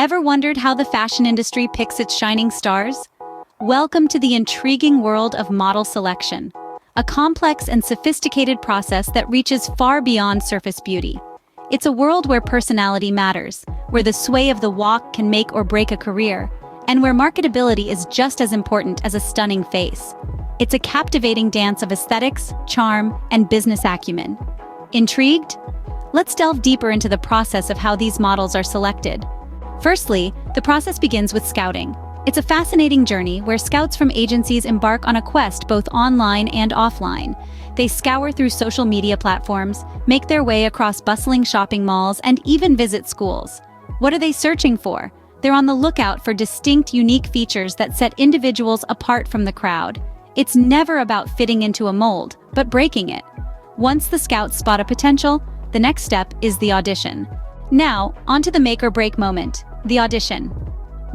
Ever wondered how the fashion industry picks its shining stars? Welcome to the intriguing world of model selection, a complex and sophisticated process that reaches far beyond surface beauty. It's a world where personality matters, where the sway of the walk can make or break a career, and where marketability is just as important as a stunning face. It's a captivating dance of aesthetics, charm, and business acumen. Intrigued? Let's delve deeper into the process of how these models are selected. Firstly, the process begins with scouting. It's a fascinating journey where scouts from agencies embark on a quest both online and offline. They scour through social media platforms, make their way across bustling shopping malls, and even visit schools. What are they searching for? They're on the lookout for distinct, unique features that set individuals apart from the crowd. It's never about fitting into a mold, but breaking it. Once the scouts spot a potential, the next step is the audition. Now, onto the make-or-break moment, the audition.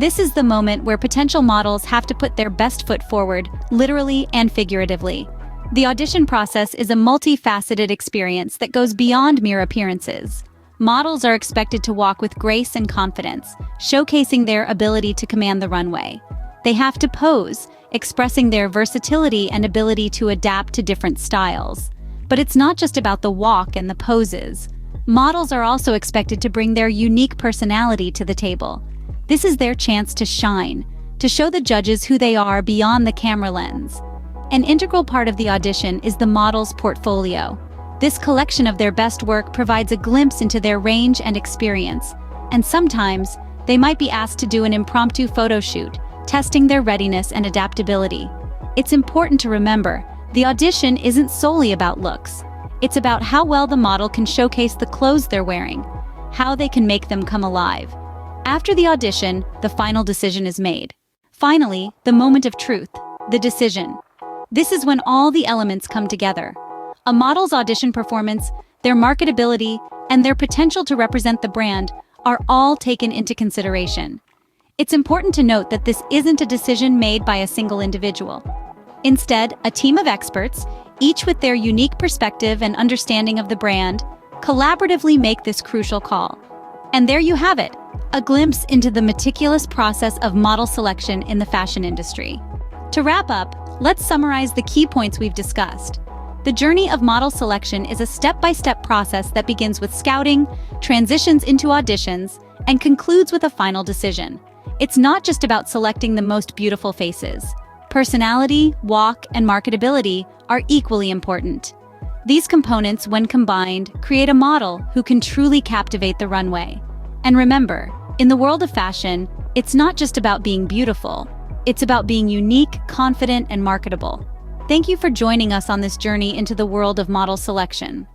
This is the moment where potential models have to put their best foot forward, literally and figuratively. The audition process is a multifaceted experience that goes beyond mere appearances. Models are expected to walk with grace and confidence, showcasing their ability to command the runway. They have to pose, expressing their versatility and ability to adapt to different styles. But it's not just about the walk and the poses. Models are also expected to bring their unique personality to the table. This is their chance to shine, to show the judges who they are beyond the camera lens. An integral part of the audition is the model's portfolio. This collection of their best work provides a glimpse into their range and experience, and sometimes they might be asked to do an impromptu photo shoot, testing their readiness and adaptability. It's important to remember, the audition isn't solely about looks. It's about how well the model can showcase the clothes they're wearing, how they can make them come alive. After the audition, the final decision is made. Finally, the moment of truth, the decision. This is when all the elements come together. A model's audition performance, their marketability, and their potential to represent the brand are all taken into consideration. It's important to note that this isn't a decision made by a single individual. Instead, a team of experts, each with their unique perspective and understanding of the brand, collaboratively make this crucial call. And there you have it, a glimpse into the meticulous process of model selection in the fashion industry. To wrap up, let's summarize the key points we've discussed. The journey of model selection is a step-by-step process that begins with scouting, transitions into auditions, and concludes with a final decision. It's not just about selecting the most beautiful faces. Personality, walk, and marketability are equally important. These components, when combined, create a model who can truly captivate the runway. And remember, in the world of fashion, it's not just about being beautiful. It's about being unique, confident, and marketable. Thank you for joining us on this journey into the world of model selection.